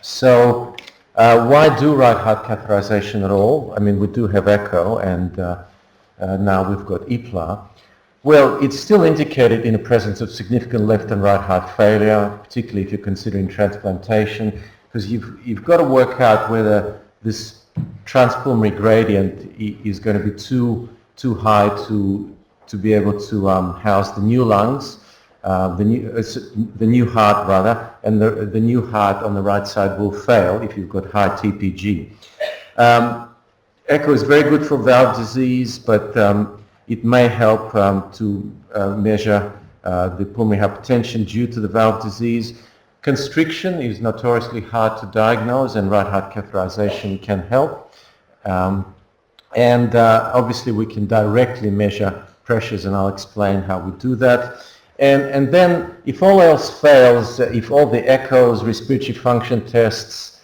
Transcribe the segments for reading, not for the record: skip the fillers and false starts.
So why do right heart catheterization at all? I mean, we do have echo, and now we've got EPLA. Well, it's still indicated in the presence of significant left and right heart failure, particularly if you're considering transplantation, because you've got to work out whether this transpulmonary gradient is going to be too high to be able to house the new lungs, the new heart rather, and the new heart on the right side will fail if you've got high TPG. Echo is very good for valve disease, but it may help to measure the pulmonary hypertension due to the valve disease. Constriction is notoriously hard to diagnose, and right heart catheterization can help. Obviously we can directly measure pressures, and I'll explain how we do that. And then if all else fails, if all the echoes, respiratory function tests,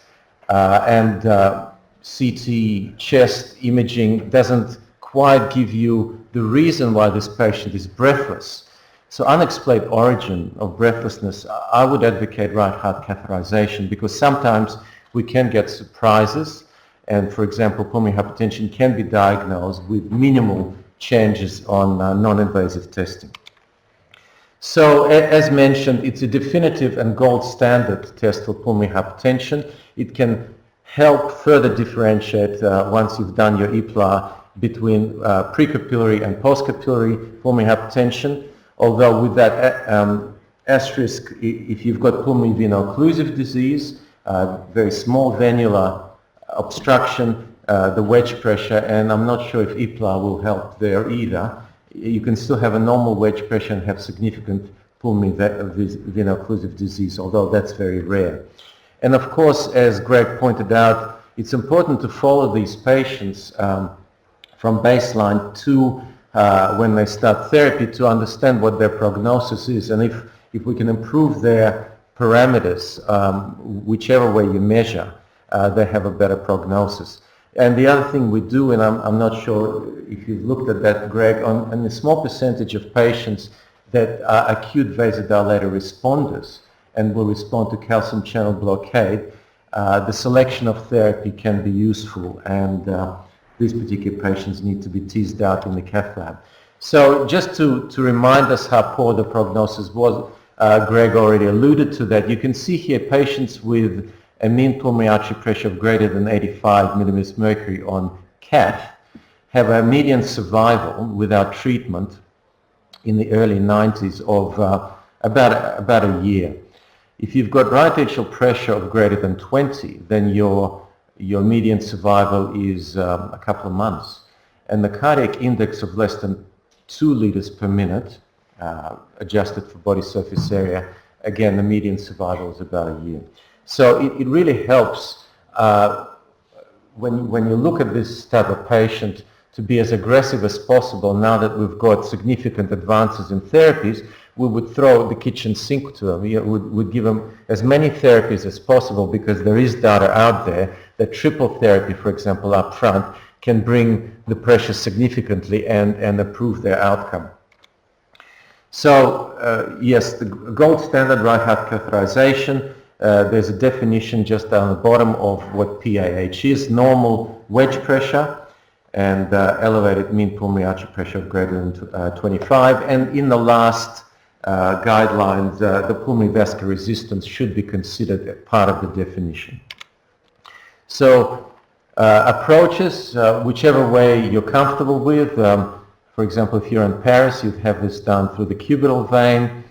and CT chest imaging doesn't quite give you the reason why this patient is breathless, so unexplained origin of breathlessness, I would advocate right heart catheterization, because sometimes we can get surprises, and for example, pulmonary hypertension can be diagnosed with minimal changes on non-invasive testing. So as mentioned, it's a definitive and gold standard test for pulmonary hypertension. It can help further differentiate once you've done your EPLA between precapillary and postcapillary pulmonary hypertension, although with that asterisk, if you've got pulmonary veno-occlusive disease, very small venular obstruction, the wedge pressure, and I'm not sure if EPLA will help there either. You can still have a normal wedge pressure and have significant pulmonary veno-occlusive disease, although that's very rare. And of course, as Greg pointed out, it's important to follow these patients from baseline to when they start therapy to understand what their prognosis is, and if we can improve their parameters, whichever way you measure, they have a better prognosis. And the other thing we do, and I'm not sure if you've looked at that, Greg, on a small percentage of patients that are acute vasodilator responders and will respond to calcium channel blockade, the selection of therapy can be useful, and these particular patients need to be teased out in the cath lab. So just to remind us how poor the prognosis was, Greg already alluded to that. You can see here patients with a mean pulmonary artery pressure of greater than 85 millimeters mercury on cath have a median survival without treatment in the early 90s of about a year. If you've got right atrial pressure of greater than 20, then your median survival is a couple of months. And the cardiac index of less than 2 liters per minute, adjusted for body surface area, again, the median survival is about a year. So it really helps when you look at this type of patient to be as aggressive as possible. Now that we've got significant advances in therapies, we would throw the kitchen sink to them. We would give them as many therapies as possible, because there is data out there that triple therapy, for example, up front, can bring the pressure significantly and improve their outcome. So yes, the gold standard right heart catheterization, there's a definition just down the bottom of what PAH is: normal wedge pressure and elevated mean pulmonary artery pressure of greater than 25. And in the last guidelines, the pulmonary vascular resistance should be considered a part of the definition. So approaches, whichever way you're comfortable with. For example, if you're in Paris, you'd have this done through the cubital vein.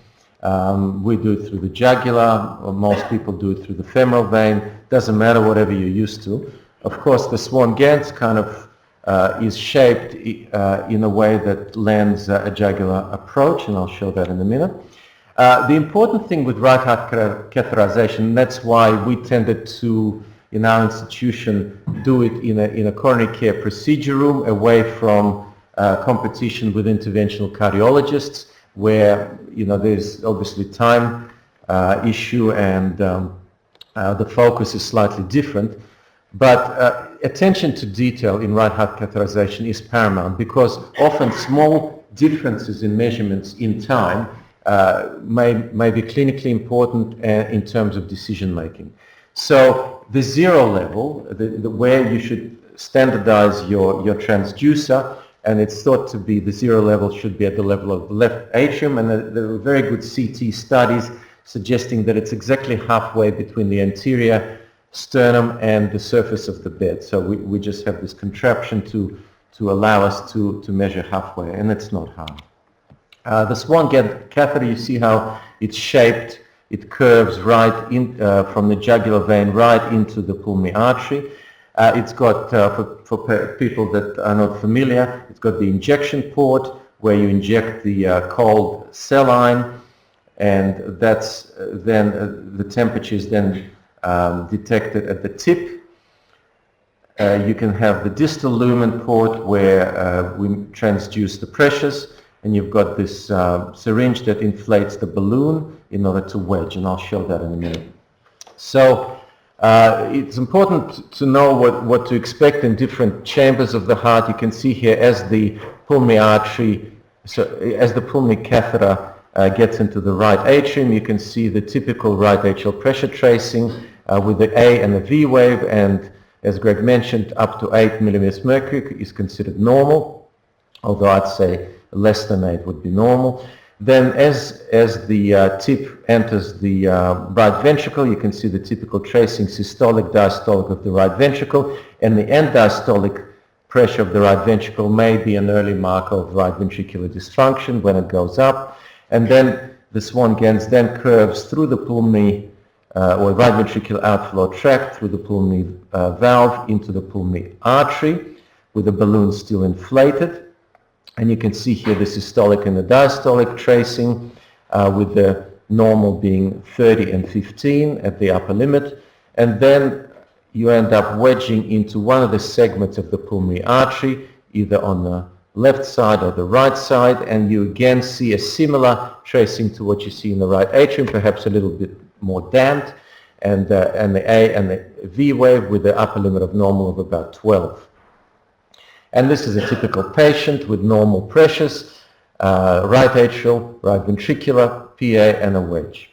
We do it through the jugular, or most people do it through the femoral vein. Doesn't matter, whatever you're used to. Of course, the Swan-Ganz kind of is shaped in a way that lends a jugular approach, and I'll show that in a minute. The important thing with right heart catheterization, that's why we tended to, in our institution, do it in a coronary care procedure room, away from competition with interventional cardiologists, where there's obviously time issue, and the focus is slightly different. But attention to detail in right heart catheterization is paramount, because often small differences in measurements in time may be clinically important in terms of decision making. So the zero level, where you should standardize your transducer, and it's thought to be the zero level should be at the level of the left atrium, and there are very good CT studies suggesting that it's exactly halfway between the anterior sternum and the surface of the bed. So we just have this contraption to allow us to measure halfway, and it's not hard. The Swan-Ganz catheter, you see how it's shaped. It curves right in from the jugular vein right into the pulmonary artery. It's got, for people that are not familiar, it's got the injection port where you inject the cold saline, and that's then the temperature is then detected at the tip. You can have the distal lumen port where we transduce the pressures, and you've got this syringe that inflates the balloon in order to wedge, and I'll show that in a minute. So it's important to know what to expect in different chambers of the heart. You can see here as the pulmonary artery, so as the pulmonary catheter gets into the right atrium, you can see the typical right atrial pressure tracing with the A and the V wave, and as Greg mentioned, up to 8 millimeters mercury is considered normal, although I'd say less than 8 would be normal. Then as the tip enters the right ventricle, you can see the typical tracing systolic, diastolic of the right ventricle, and the end diastolic pressure of the right ventricle may be an early marker of right ventricular dysfunction when it goes up. And then the Swan-Ganz then curves through the pulmonary or right ventricular outflow tract through the pulmonary valve into the pulmonary artery with the balloon still inflated. And you can see here the systolic and the diastolic tracing with the normal being 30 and 15 at the upper limit. And then you end up wedging into one of the segments of the pulmonary artery, either on the left side or the right side, and you again see a similar tracing to what you see in the right atrium, perhaps a little bit more damped, and the A and the V wave with the upper limit of normal of about 12. And this is a typical patient with normal pressures, right atrial, right ventricular, PA, and a wedge.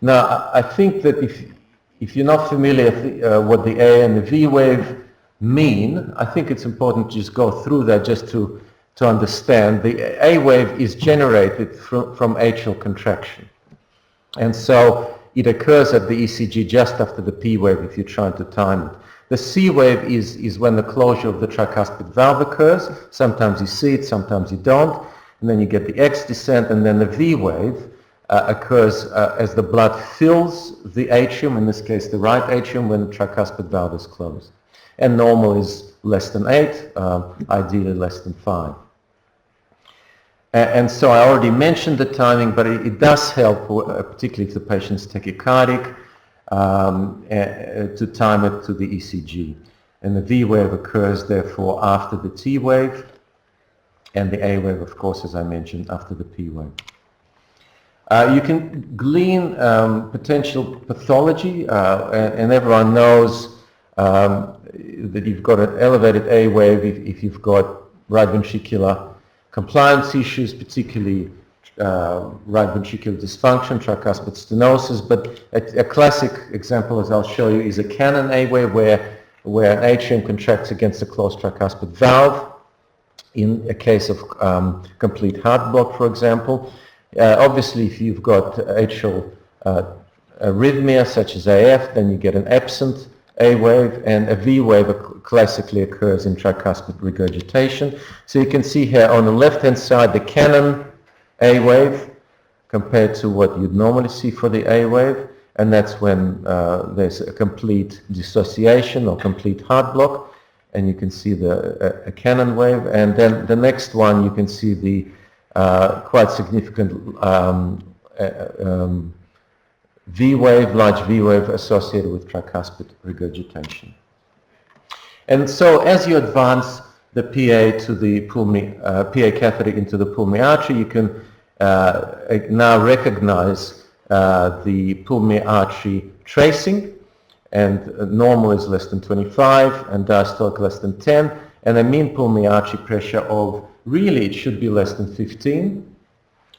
Now, I think that if you're not familiar what the A and the V wave mean, I think it's important to just go through that just to understand. The A wave is generated from atrial contraction. And so it occurs at the ECG just after the P wave if you're trying to time it. The C wave is when the closure of the tricuspid valve occurs. Sometimes you see it, sometimes you don't. And then you get the X descent, and then the V wave occurs as the blood fills the atrium, in this case the right atrium, when the tricuspid valve is closed. And normal is less than 8, ideally less than 5. And so I already mentioned the timing, but it does help, particularly if the patient's tachycardic, to time it to the ECG. And the V wave occurs therefore after the T wave, and the A wave, of course, as I mentioned, after the P wave. You can glean potential pathology, and everyone knows that you've got an elevated A wave if you've got right ventricular compliance issues, particularly right ventricular dysfunction, tricuspid stenosis. But a classic example, as I'll show you, is a Canon A wave where an atrium contracts against a closed tricuspid valve in a case of complete heart block, for example. Obviously, if you've got atrial arrhythmia such as AF, then you get an absent A wave, and a V wave classically occurs in tricuspid regurgitation. So you can see here on the left-hand side the Canon A wave compared to what you'd normally see for the A wave, and that's when there's a complete dissociation or complete heart block, and you can see a Canon wave. And then the next one, you can see the quite significant V wave, large V wave associated with tricuspid regurgitation. And so as you advance the PA to the pulmonary, PA catheter into the pulmonary artery, you can now recognize the pulmonary artery tracing, and normal is less than 25 and diastolic less than 10, and a mean pulmonary artery pressure of, really it should be less than 15,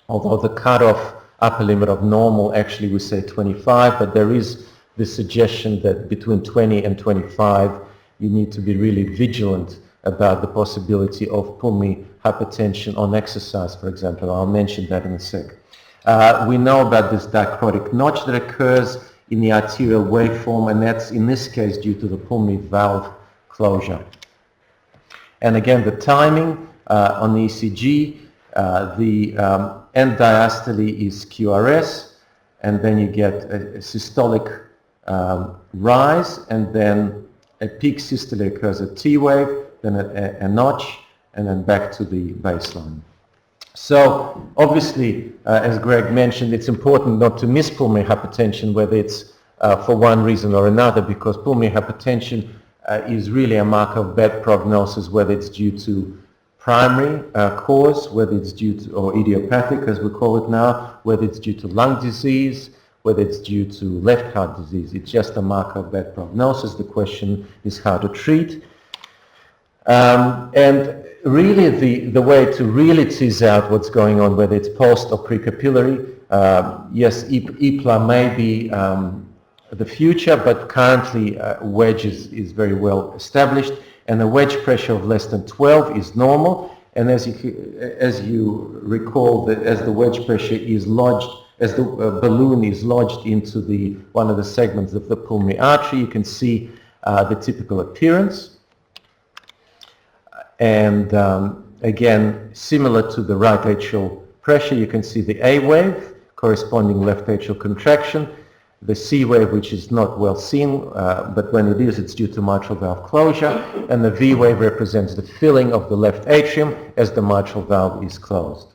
although the cutoff upper limit of normal actually we say 25, but there is the suggestion that between 20 and 25 you need to be really vigilant about the possibility of pulmonary hypertension on exercise, for example. I'll mention that in a sec. We know about this dichrotic notch that occurs in the arterial waveform, and that's in this case due to the pulmonary valve closure. And again, the timing on the ECG, the end diastole is QRS, and then you get a systolic rise, and then a peak systole occurs at T wave, then a notch, and then back to the baseline. So obviously, as Greg mentioned, it's important not to miss pulmonary hypertension, whether it's for one reason or another, because pulmonary hypertension is really a marker of bad prognosis, whether it's due to primary cause, whether it's due to, or idiopathic as we call it now, whether it's due to lung disease, whether it's due to left heart disease. It's just a marker of bad prognosis. The question is how to treat. And really the way to really tease out what's going on, whether it's post or pre-capillary, yes, EPLA may be the future, but currently wedge is very well established, and a wedge pressure of less than 12 is normal. And as you recall, that as the wedge pressure is lodged, as the balloon is lodged into one of the segments of the pulmonary artery, you can see the typical appearance. And again, similar to the right atrial pressure, you can see the A wave, corresponding left atrial contraction, the C wave, which is not well seen, but when it is, it's due to mitral valve closure, and the V wave represents the filling of the left atrium as the mitral valve is closed.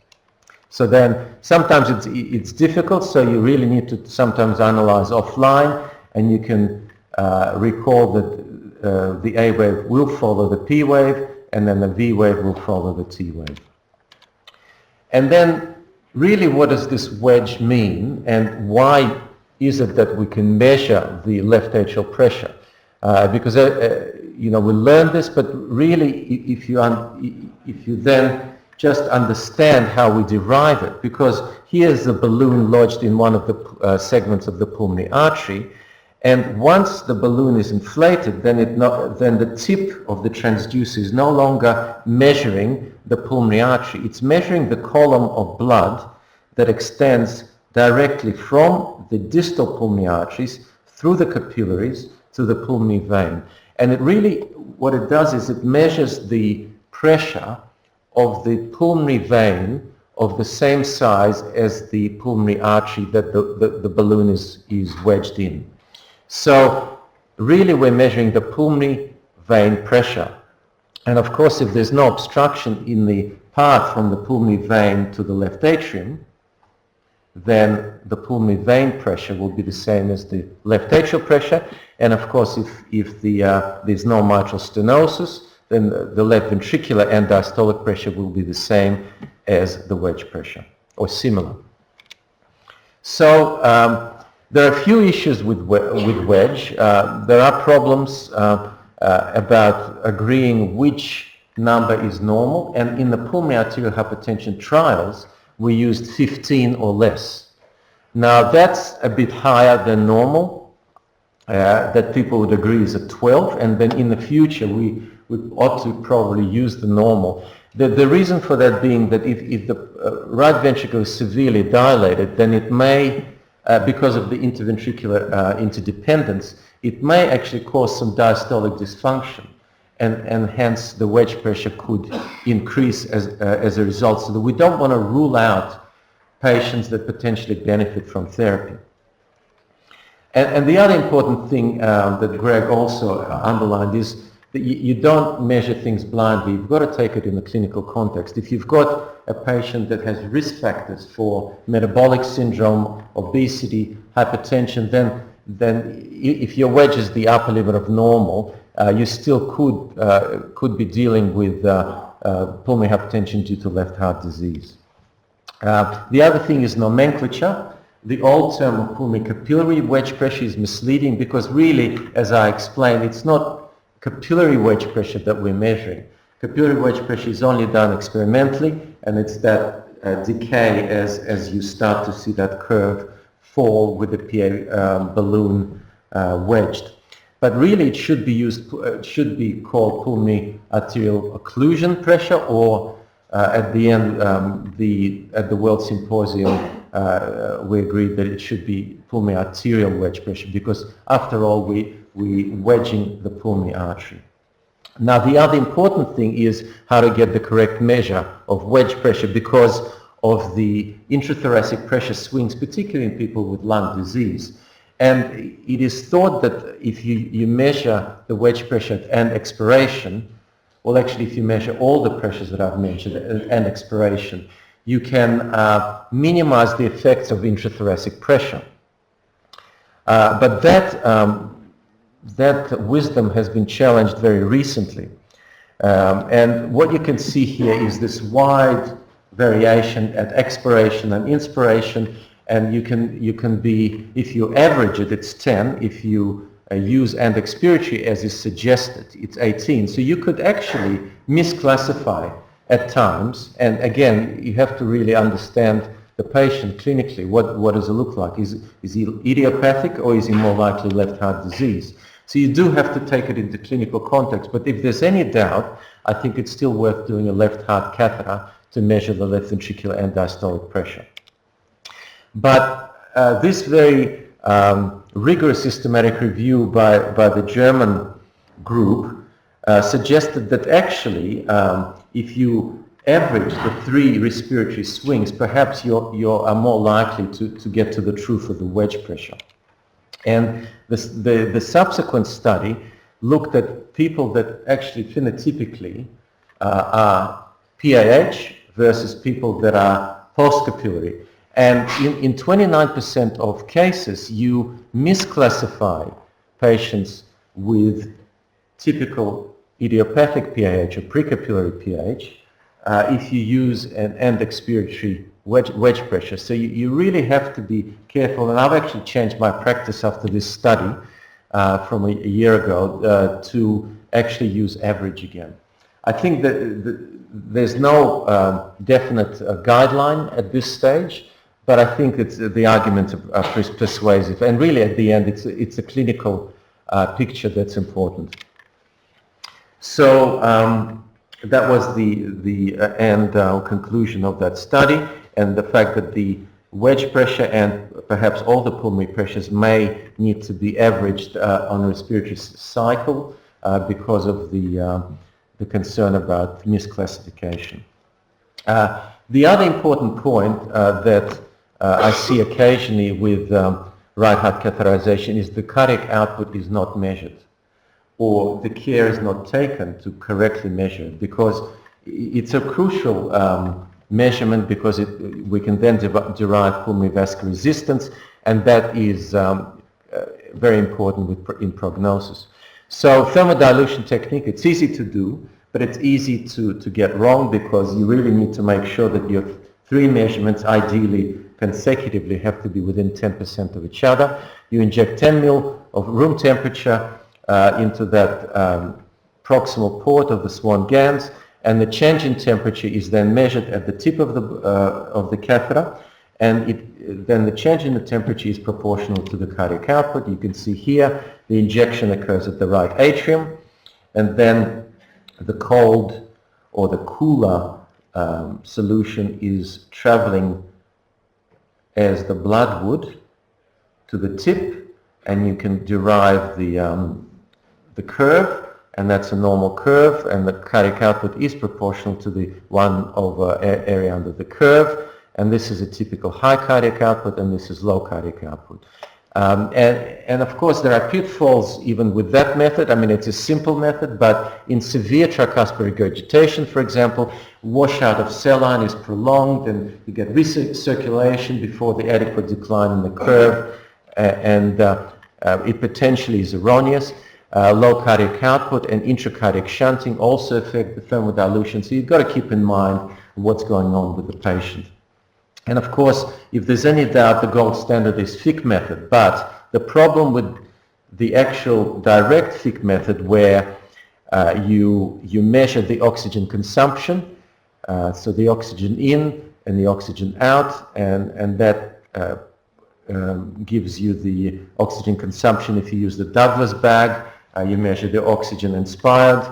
So then sometimes it's difficult, so you really need to sometimes analyze offline, and you can recall that the A wave will follow the P wave, and then the V wave will follow the T wave. And then really, what does this wedge mean, and why is it that we can measure the left atrial pressure? Because you know, we learn this, but really if you then just understand how we derive it, because here's the balloon lodged in one of the segments of the pulmonary artery, and once the balloon is inflated, then the tip of the transducer is no longer measuring the pulmonary artery. It's measuring the column of blood that extends directly from the distal pulmonary arteries through the capillaries to the pulmonary vein. And it really, what it does is it measures the pressure of the pulmonary vein of the same size as the pulmonary artery that the balloon is wedged in. So really we're measuring the pulmonary vein pressure. And of course, if there's no obstruction in the path from the pulmonary vein to the left atrium, then the pulmonary vein pressure will be the same as the left atrial pressure. And of course, if there's no mitral stenosis, then the left ventricular end diastolic pressure will be the same as the wedge pressure, or similar. So there are a few issues with wedge. There are problems about agreeing which number is normal, and in the pulmonary arterial hypertension trials, we used 15 or less. Now that's a bit higher than normal, that people would agree is at 12, and then in the future we ought to probably use the normal. The reason for that being that if the right ventricle is severely dilated, then it may, because of the interventricular interdependence, it may actually cause some diastolic dysfunction. And hence the wedge pressure could increase as a result. So that we don't want to rule out patients that potentially benefit from therapy. And the other important thing that Greg also underlined is that you don't measure things blindly. You've got to take it in a clinical context. If you've got a patient that has risk factors for metabolic syndrome, obesity, hypertension, then if your wedge is the upper limit of normal, you still could be dealing with pulmonary hypertension due to left heart disease. The other thing is nomenclature. The old term of pulmonary capillary wedge pressure is misleading because really, as I explained, it's not capillary wedge pressure that we're measuring. Capillary wedge pressure is only done experimentally, and it's that decay as you start to see that curve fall with the PA balloon wedged. But really it should be used, should be called pulmonary arterial occlusion pressure, or at the end, at the World Symposium, we agreed that it should be pulmonary arterial wedge pressure, because after all we wedging the pulmonary artery. Now the other important thing is how to get the correct measure of wedge pressure, because of the intrathoracic pressure swings, particularly in people with lung disease. And it is thought that if you measure the wedge pressure at end expiration, well actually if you measure all the pressures that I've mentioned at end expiration, you can minimize the effects of intrathoracic pressure. But that wisdom has been challenged very recently. And what you can see here is this wide variation at expiration and inspiration, and you can be, if you average it, it's 10. If you use end expiratory as is suggested, it's 18. So you could actually misclassify at times, and again, you have to really understand the patient clinically. What does it look like? Is he idiopathic, or is he more likely left heart disease? So you do have to take it into clinical context, but if there's any doubt, I think it's still worth doing a left heart catheter to measure the left ventricular end diastolic pressure. But this very rigorous systematic review by the German group suggested that actually if you average the 3 respiratory swings, perhaps you are more likely to get to the truth of the wedge pressure. And the subsequent study looked at people that actually phenotypically are PAH versus people that are post-capillary. And in 29% of cases, you misclassify patients with typical idiopathic PAH or precapillary PAH if you use an end expiratory wedge pressure. So you really have to be careful, and I've actually changed my practice after this study from a year ago to actually use average again. I think that there's no definite guideline at this stage, but I think the arguments are persuasive, and really at the end it's a clinical picture that's important. So that was the end conclusion of that study, and the fact that the wedge pressure and perhaps all the pulmonary pressures may need to be averaged on a respiratory cycle because of the concern about misclassification. The other important point that I see occasionally with right heart catheterization is the cardiac output is not measured, or the care is not taken to correctly measure it, because it's a crucial measurement, because we can then derive pulmonary vascular resistance, and that is very important in prognosis. So thermodilution technique, it's easy to do, but it's easy to get wrong, because you really need to make sure that your 3 measurements, ideally consecutively, have to be within 10% of each other. You inject 10 ml of room temperature into that proximal port of the Swan-Ganz, and the change in temperature is then measured at the tip of the catheter, and then the change in the temperature is proportional to the cardiac output. You can see here the injection occurs at the right atrium, and then the cold or the cooler solution is traveling as the blood would to the tip, and you can derive the curve, and that's a normal curve, and the cardiac output is proportional to the 1 over area under the curve, and this is a typical high cardiac output, and this is low cardiac output. And of course there are pitfalls even with that method. I mean, it's a simple method, but in severe tricuspid regurgitation, for example, washout of saline is prolonged, and you get recirculation before the adequate decline in the curve, and it potentially is erroneous. Low cardiac output and intracardiac shunting also affect the thermodilution, so you've got to keep in mind what's going on with the patient. And of course, if there's any doubt, the gold standard is Fick method, but the problem with the actual direct Fick method, where you measure the oxygen consumption, so the oxygen in and the oxygen out, and that gives you the oxygen consumption. If you use the Douglas bag, you measure the oxygen inspired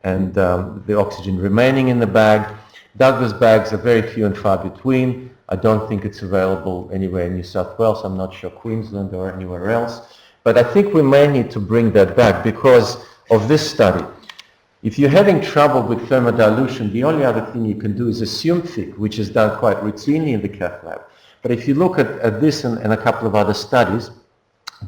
and the oxygen remaining in the bag. Douglas bags are very few and far between. I don't think it's available anywhere in New South Wales. I'm not sure Queensland or anywhere else. But I think we may need to bring that back because of this study. If you're having trouble with thermodilution, the only other thing you can do is assume Fick, which is done quite routinely in the cath lab. But if you look at this and a couple of other studies,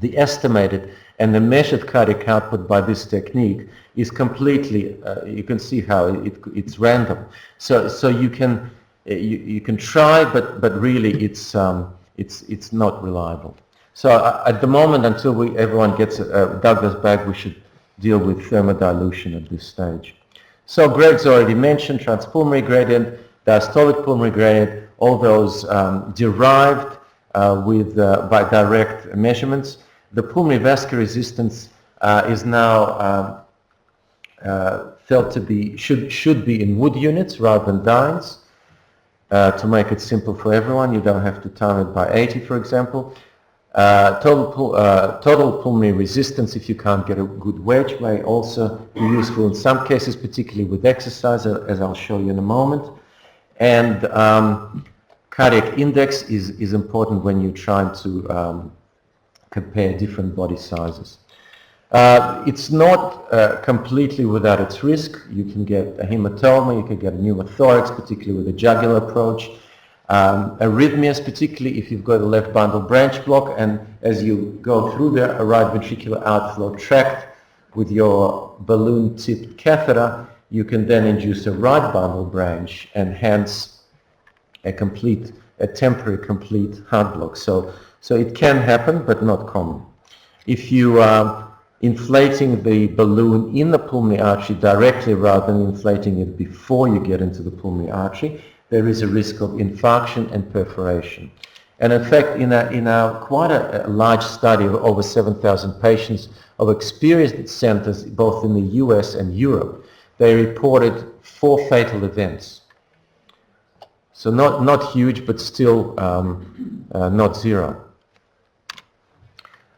the estimated and the measured cardiac output by this technique is completely, you can see how it's random. So you can try, but really it's not reliable. So at the moment, until everyone gets a Douglas bag, we should deal with thermodilution at this stage. So Greg's already mentioned transpulmonary gradient, diastolic pulmonary gradient, all those derived by direct measurements. The pulmonary vascular resistance is now felt to be, should be in Wood units rather than dynes. To make it simple for everyone, you don't have to time it by 80, for example. Total pulmonary resistance, if you can't get a good wedge, may also be useful in some cases, particularly with exercise, as I'll show you in a moment. And cardiac index is important when you're trying to compare different body sizes. It's not completely without its risk. You can get a hematoma, you can get a pneumothorax, particularly with a jugular approach. Arrhythmias, particularly if you've got a left bundle branch block, and as you go through the right ventricular outflow tract with your balloon-tipped catheter, you can then induce a right bundle branch and hence a temporary complete heart block. So it can happen, but not common. If you are inflating the balloon in the pulmonary artery directly rather than inflating it before you get into the pulmonary artery, there is a risk of infarction and perforation. And in fact, in a quite a large study of over 7,000 patients of experienced centers, both in the US and Europe, they reported 4 fatal events. So not huge, but still not zero.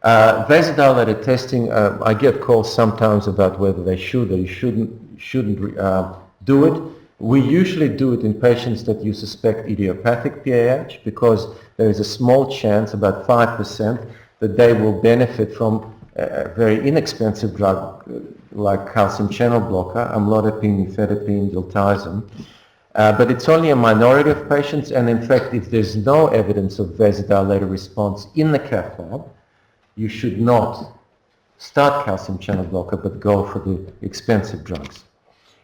Vasodilator testing, I get calls sometimes about whether they should or you shouldn't do it. We usually do it in patients that you suspect idiopathic PAH because there is a small chance, about 5%, that they will benefit from a very inexpensive drug like calcium channel blocker, amlodipine, nifedipine, diltiazem. But it's only a minority of patients, and in fact, if there's no evidence of vasodilator response in the cath lab, you should not start calcium channel blocker, but go for the expensive drugs.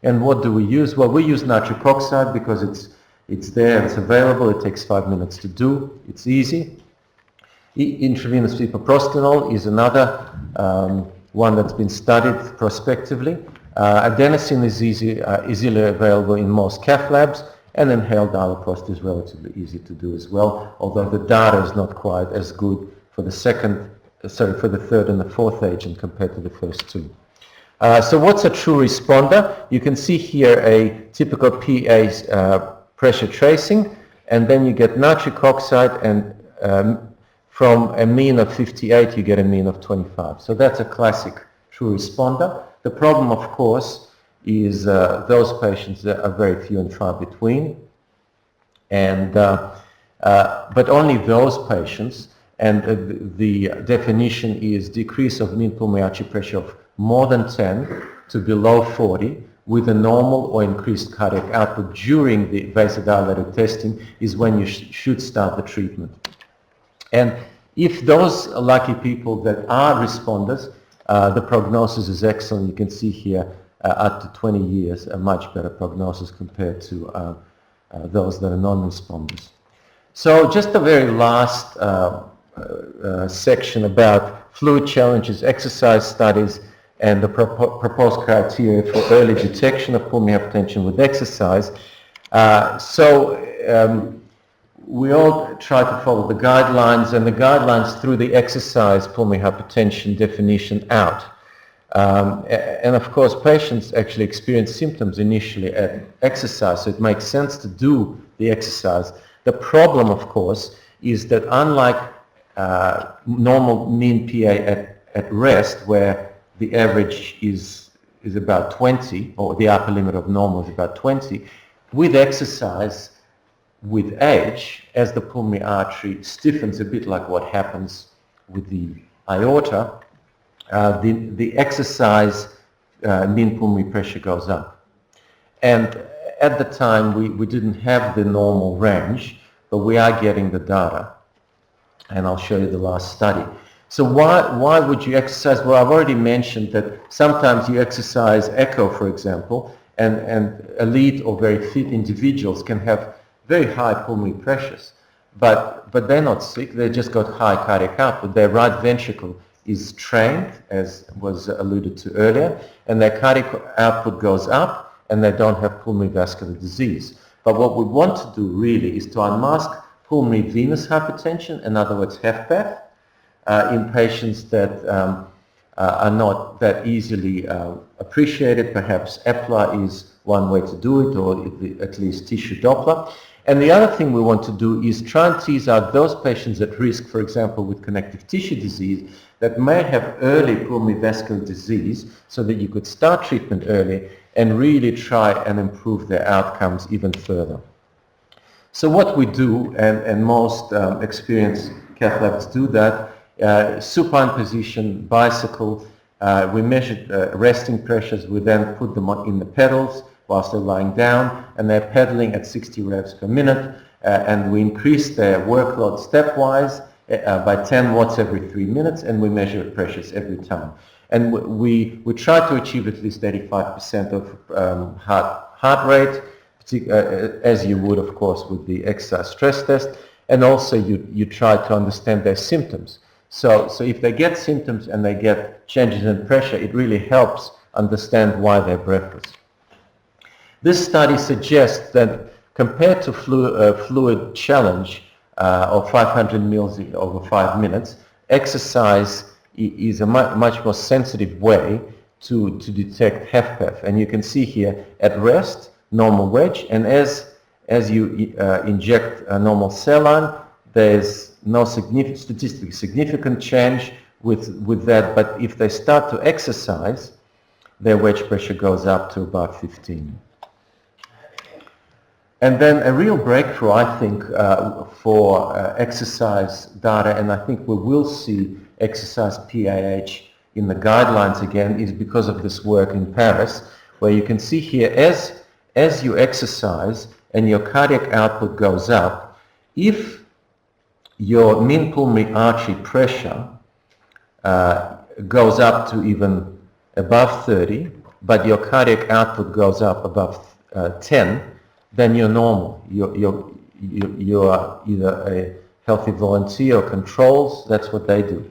And what do we use? Well, we use nitric oxide because it's there, it's available, it takes 5 minutes to do, it's easy. Intravenous epoprostenol is another one that's been studied prospectively. Adenosine is easily available in most cath labs, and inhaled dilaprost is relatively easy to do as well, although the data is not quite as good for the third and the fourth agent compared to the first two. So what's a true responder? You can see here a typical PA pressure tracing, and then you get nitric oxide, and from a mean of 58 you get a mean of 25. So that's a classic true responder. The problem, of course, is those patients that are very few and far between, and but only those patients, and the definition is decrease of mean pulmonary artery pressure of more than 10 to below 40 with a normal or increased cardiac output during the vasodilator testing is when you should start the treatment. And if those lucky people that are responders, the prognosis is excellent. You can see here up to 20 years, a much better prognosis compared to those that are non-responders. So just the very last section about fluid challenges, exercise studies, and the proposed criteria for early detection of pulmonary hypertension with exercise. We all try to follow the guidelines, and the guidelines through the exercise pulmonary hypertension definition out. And of course, patients actually experience symptoms initially at exercise, so it makes sense to do the exercise. The problem, of course, is that unlike normal mean PA at rest, where the average is about 20, or the upper limit of normal is about 20, with exercise, with age, as the pulmonary artery stiffens a bit like what happens with the aorta, the exercise mean pulmonary pressure goes up. And at the time we didn't have the normal range, but we are getting the data. And I'll show you the last study. So why would you exercise? Well, I've already mentioned that sometimes you exercise echo, for example, and elite or very fit individuals can have very high pulmonary pressures, but they're not sick, they just got high cardiac output. Their right ventricle is trained, as was alluded to earlier, and their cardiac output goes up, and they don't have pulmonary vascular disease. But what we want to do really is to unmask pulmonary venous hypertension, in other words HFpEF, in patients that are not that easily appreciated. Perhaps EPLA is one way to do it, or at least tissue Doppler. And the other thing we want to do is try and tease out those patients at risk, for example, with connective tissue disease, that may have early pulmonary vascular disease, so that you could start treatment early and really try and improve their outcomes even further. So what we do, and most experienced cath labs do that, supine position, bicycle, we measure resting pressures, we then put them in the pedals whilst they're lying down, and they're pedaling at 60 revs per minute, and we increase their workload stepwise by 10 watts every 3 minutes, and we measure pressures every time. And we try to achieve at least 85% of heart rate, as you would, of course, with the exercise stress test, and also you try to understand their symptoms. So if they get symptoms and they get changes in pressure, it really helps understand why they're breathless. This study suggests that compared to fluid challenge of 500 mils over 5 minutes, exercise is a much more sensitive way to detect HFpEF. And you can see here at rest, normal wedge, and as you inject a normal saline, there's no statistically significant change with that, but if they start to exercise, their wedge pressure goes up to about 15. And then a real breakthrough, I think, for exercise data, and I think we will see exercise PAH in the guidelines again, is because of this work in Paris, where you can see here, as you exercise and your cardiac output goes up, if your mean pulmonary artery pressure goes up to even above 30, but your cardiac output goes up above 10, then you're normal. You are either a healthy volunteer or controls, that's what they do.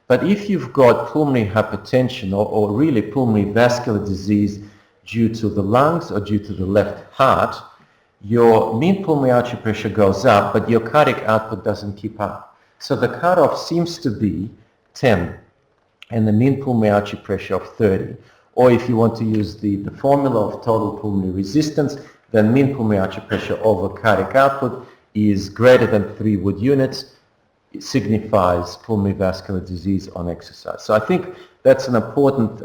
But if you've got pulmonary hypertension or really pulmonary vascular disease due to the lungs or due to the left heart, your mean pulmonary artery pressure goes up, but your cardiac output doesn't keep up. So the cutoff seems to be 10 and the mean pulmonary artery pressure of 30. Or if you want to use the formula of total pulmonary resistance, then mean pulmonary artery pressure over cardiac output is greater than 3 Wood units. It signifies pulmonary vascular disease on exercise. So I think that's an important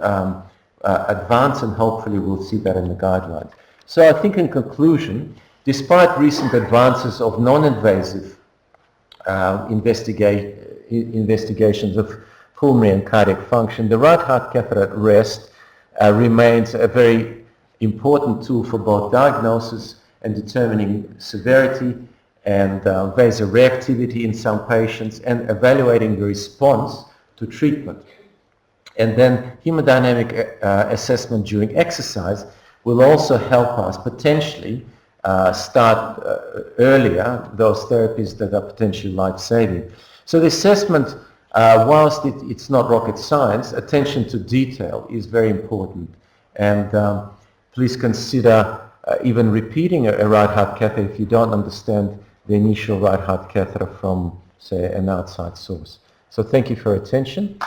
advance, and hopefully we'll see that in the guidelines. So I think in conclusion, despite recent advances of non-invasive investigations of pulmonary and cardiac function, the right heart catheter at rest remains a very important tool for both diagnosis and determining severity and vasoreactivity in some patients, and evaluating the response to treatment. And then hemodynamic assessment during exercise will also help us potentially start earlier those therapies that are potentially life-saving. So the assessment, whilst it's not rocket science, attention to detail is very important. And please consider even repeating a right heart catheter if you don't understand the initial right heart catheter from, say, an outside source. So thank you for your attention.